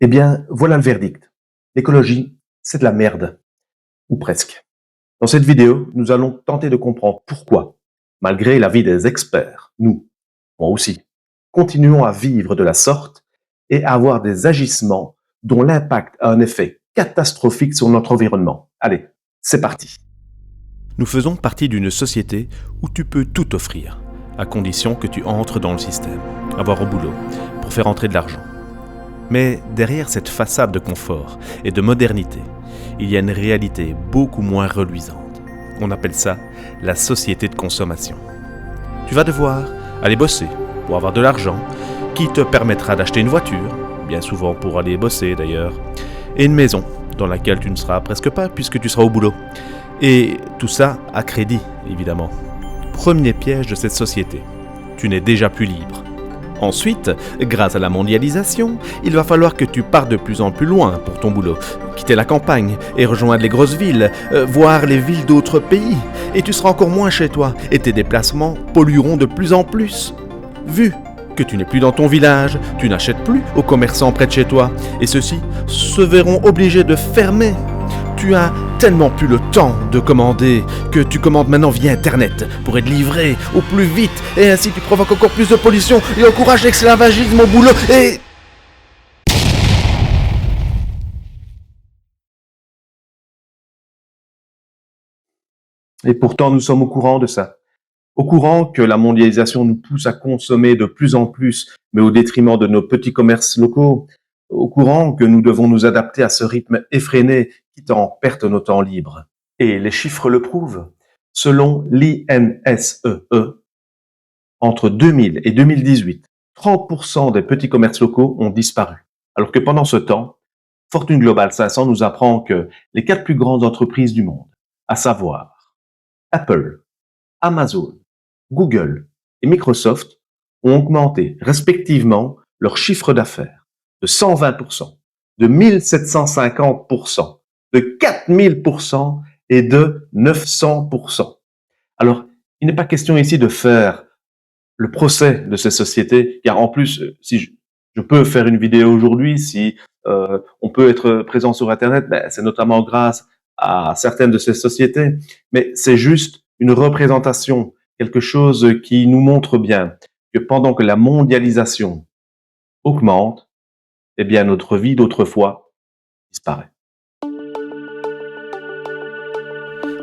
Eh bien, voilà le verdict. L'écologie, c'est de la merde. Ou presque. Dans cette vidéo, nous allons tenter de comprendre pourquoi, malgré l'avis des experts, nous, moi aussi, continuons à vivre de la sorte et à avoir des agissements dont l'impact a un effet catastrophique sur notre environnement. Allez, c'est parti. Nous faisons partie d'une société où tu peux tout offrir, à condition que tu entres dans le système, avoir un boulot, pour faire entrer de l'argent. Mais derrière cette façade de confort et de modernité, il y a une réalité beaucoup moins reluisante. On appelle ça la société de consommation. Tu vas devoir aller bosser pour avoir de l'argent, qui te permettra d'acheter une voiture, bien souvent pour aller bosser d'ailleurs, et une maison dans laquelle tu ne seras presque pas puisque tu seras au boulot. Et tout ça à crédit, évidemment. Premier piège de cette société, tu n'es déjà plus libre. Ensuite, grâce à la mondialisation, il va falloir que tu partes de plus en plus loin pour ton boulot, quitter la campagne et rejoindre les grosses villes, voir les villes d'autres pays, et tu seras encore moins chez toi, et tes déplacements pollueront de plus en plus. Vu que tu n'es plus dans ton village, tu n'achètes plus aux commerçants près de chez toi, et ceux-ci se verront obligés de fermer. Tu as tellement plus le temps de commander que tu commandes maintenant via Internet pour être livré au plus vite, et ainsi tu provoques encore plus de pollution et encourages l'esclavagisme au boulot et... Et pourtant, nous sommes au courant de ça. Au courant que la mondialisation nous pousse à consommer de plus en plus, mais au détriment de nos petits commerces locaux. Au courant que nous devons nous adapter à ce rythme effréné qui tend perte nos temps libres. Et les chiffres le prouvent. Selon l'INSEE, entre 2000 et 2018, 30% des petits commerces locaux ont disparu. Alors que pendant ce temps, Fortune Global 500 nous apprend que les 4 plus grandes entreprises du monde, à savoir Apple, Amazon, Google et Microsoft, ont augmenté respectivement leur chiffre d'affaires de 120%, de 1750%, de 4000% et de 900%. Alors, il n'est pas question ici de faire le procès de ces sociétés, car en plus, si je peux faire une vidéo aujourd'hui, si on peut être présent sur Internet, c'est notamment grâce à certaines de ces sociétés, mais c'est juste une représentation, quelque chose qui nous montre bien que pendant que la mondialisation augmente, eh bien notre vie d'autrefois disparaît.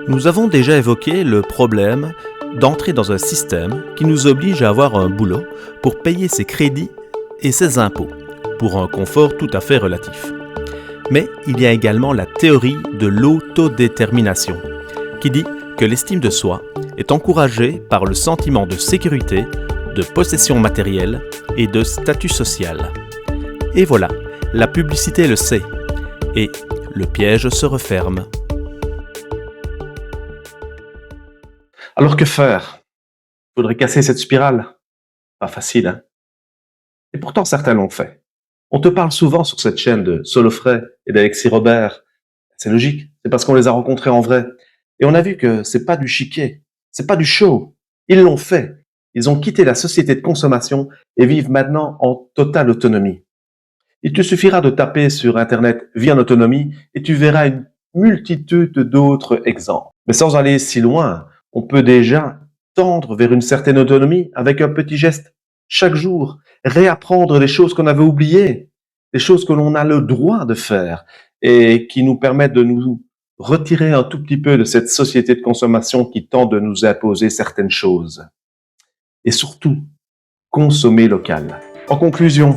Nous avons déjà évoqué le problème d'entrer dans un système qui nous oblige à avoir un boulot pour payer ses crédits et ses impôts, pour un confort tout à fait relatif. Mais il y a également la théorie de l'autodétermination, qui dit que l'estime de soi est encouragée par le sentiment de sécurité, de possession matérielle et de statut social. Et voilà, la publicité le sait, et le piège se referme. Alors que faire? Il faudrait casser cette spirale. Pas facile, hein? Et pourtant certains l'ont fait. On te parle souvent sur cette chaîne de Solofray et d'Alexis Robert. C'est logique, c'est parce qu'on les a rencontrés en vrai. Et on a vu que c'est pas du chiquet, c'est pas du show. Ils l'ont fait. Ils ont quitté la société de consommation et vivent maintenant en totale autonomie. Il te suffira de taper sur Internet « vie en autonomie » et tu verras une multitude d'autres exemples. Mais sans aller si loin, on peut déjà tendre vers une certaine autonomie avec un petit geste chaque jour, réapprendre des choses qu'on avait oubliées, des choses que l'on a le droit de faire et qui nous permettent de nous retirer un tout petit peu de cette société de consommation qui tend de nous imposer certaines choses. Et surtout, consommer local. En conclusion,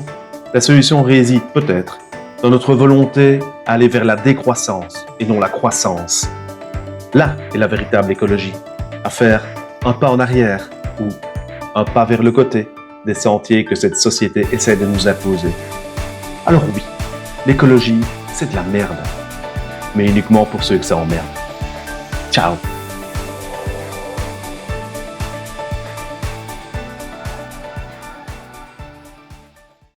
la solution réside peut-être dans notre volonté à aller vers la décroissance et non la croissance. Là est la véritable écologie, à faire un pas en arrière ou un pas vers le côté des sentiers que cette société essaie de nous imposer. Alors oui, l'écologie, c'est de la merde, mais uniquement pour ceux que ça emmerde. Ciao!